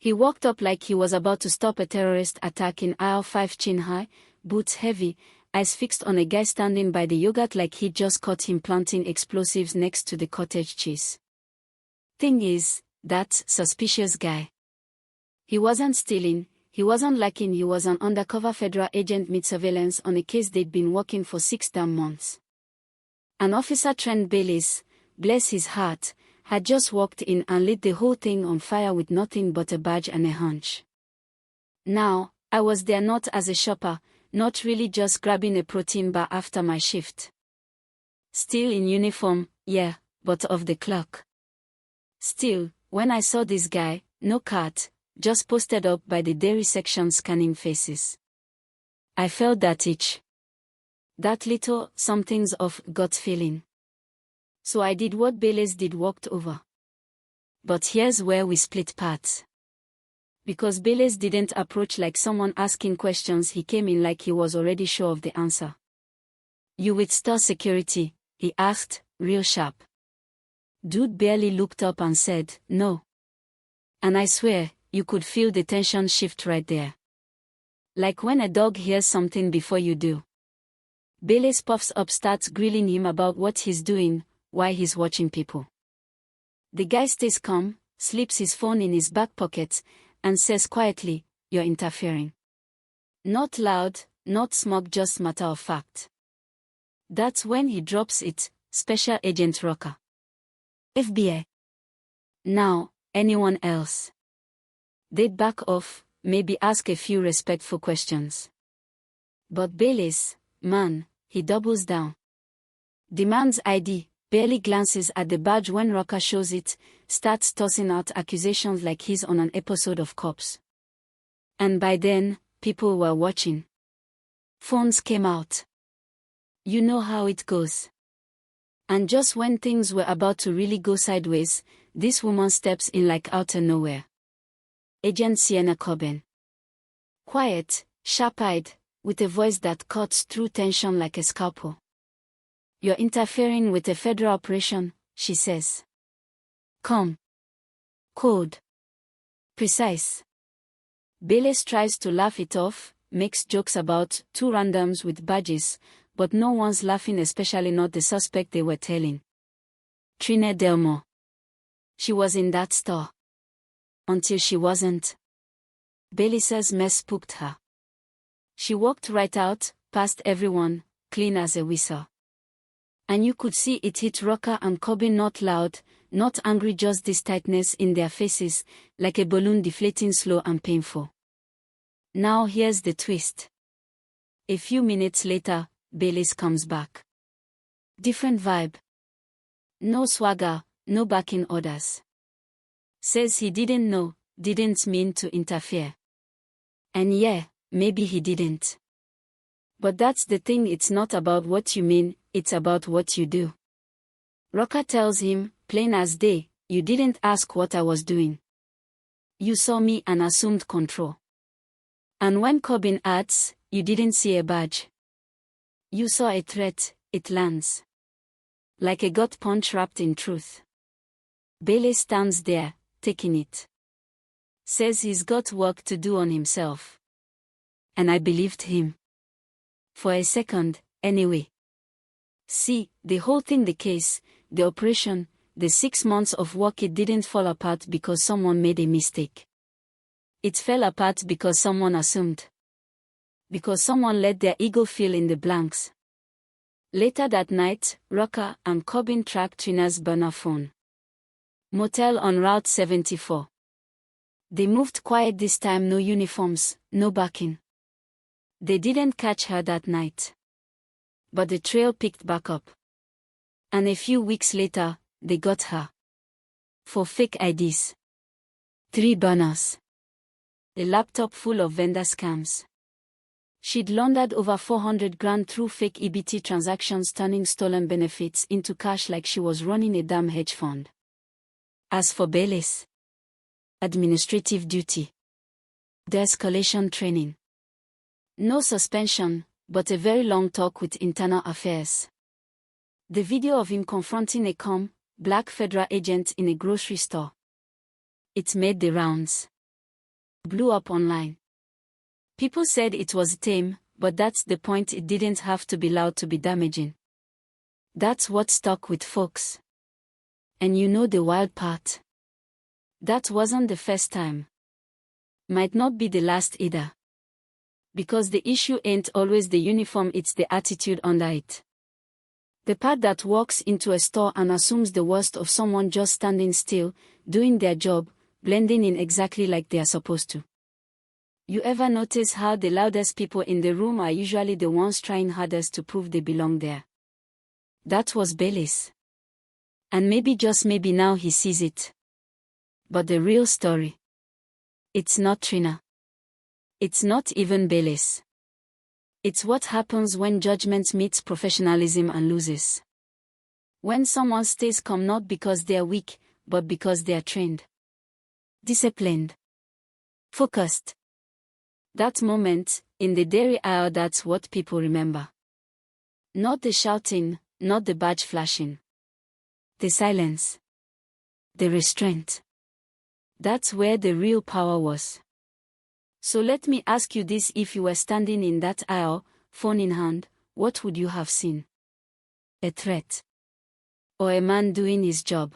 He walked up like he was about to stop a terrorist attack in aisle 5, chin high, boots heavy, eyes fixed on a guy standing by the yogurt like he'd just caught him planting explosives next to the cottage cheese. Thing is, that suspicious guy. He wasn't stealing, he wasn't lacking, he was an undercover federal agent mid-surveillance on a case they'd been working for 6 damn months. An officer, Trent Bayliss, bless his heart, had just walked in and lit the whole thing on fire with nothing but a badge and a hunch. Now, I was there not as a shopper, not really just grabbing a protein bar after my shift. Still in uniform, yeah, but off the clock. Still, when I saw this guy, no cart, just posted up by the dairy section scanning faces, I felt that itch. That little something's off gut feeling. So I did what Bayliss did, walked over. But here's where we split paths. Because Bayliss didn't approach like someone asking questions, he came in like he was already sure of the answer. "You with store security?" he asked, real sharp. Dude barely looked up and said, "No." And I swear, you could feel the tension shift right there. Like when a dog hears something before you do. Bayliss puffs up, starts grilling him about what he's doing, why he's watching people. The guy stays calm, slips his phone in his back pocket, and says quietly, "You're interfering." Not loud, not smug, just matter of fact. That's when he drops it, Special Agent Rocker. FBI. Now, anyone else? They'd back off, maybe ask a few respectful questions. But Bayliss, man, he doubles down. Demands ID, barely glances at the badge when Rocker shows it, starts tossing out accusations like he's on an episode of Cops. And by then, people were watching. Phones came out. You know how it goes. And just when things were about to really go sideways, this woman steps in like out of nowhere. Agent Sienna Coben. Quiet, sharp-eyed, with a voice that cuts through tension like a scalpel. "You're interfering with a federal operation," she says. "Calm. Cold. Precise." Bayliss tries to laugh it off, makes jokes about 2 randoms with badges, but no one's laughing, especially not the suspect they were telling. Trina Delmore. She was in that store. Until she wasn't. Bayliss's mess spooked her. She walked right out, past everyone, clean as a whistle. And you could see it hit Rocker and Coben, not loud, not angry, just this tightness in their faces, like a balloon deflating, slow and painful. Now here's the twist. A few minutes later, Bayliss comes back. Different vibe. No swagger, no backing orders. Says he didn't know, didn't mean to interfere. And yeah, maybe he didn't. But that's the thing, it's not about what you mean, it's about what you do. Rocker tells him, plain as day, "You didn't ask what I was doing. You saw me and assumed control." And when Coben adds, "You didn't see a badge. You saw a threat," it lands. Like a gut punch wrapped in truth. Bayliss stands there, taking it. Says he's got work to do on himself. And I believed him. For a second, anyway. See, the whole thing, the case, the operation, the 6 months of work, it didn't fall apart because someone made a mistake. It fell apart because someone assumed. Because someone let their ego fill in the blanks. Later that night, Rocker and Coben tracked Trina's burner phone. Motel on Route 74. They moved quiet this time, no uniforms, no backing. They didn't catch her that night. But the trail picked back up. And a few weeks later, they got her. For fake IDs. 3 burners. A laptop full of vendor scams. She'd laundered over 400 grand through fake EBT transactions, turning stolen benefits into cash like she was running a damn hedge fund. As for Bayliss, administrative duty. De-escalation training. No suspension, but a very long talk with internal affairs. The video of him confronting a calm, black federal agent in a grocery store. It made the rounds. Blew up online. People said it was tame, but that's the point, it didn't have to be loud to be damaging. That's what stuck with folks. And you know the wild part? That wasn't the first time. Might not be the last either. Because the issue ain't always the uniform, it's the attitude under it. The part that walks into a store and assumes the worst of someone just standing still, doing their job, blending in exactly like they are supposed to. You ever notice how the loudest people in the room are usually the ones trying hardest to prove they belong there? That was Bailey's. And maybe, just maybe, now he sees it. But the real story. It's not Trina. It's not even Bailey's. It's what happens when judgment meets professionalism and loses. When someone stays calm not because they're weak, but because they're trained. Disciplined. Focused. That moment, in the dairy aisle, that's what people remember. Not the shouting, not the badge flashing. The silence. The restraint. That's where the real power was. So let me ask you this: if you were standing in that aisle, phone in hand, what would you have seen? A threat? Or a man doing his job?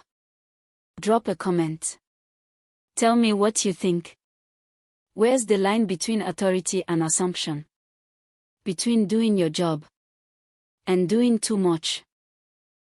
Drop a comment. Tell me what you think. Where's the line between authority and assumption? Between doing your job and doing too much?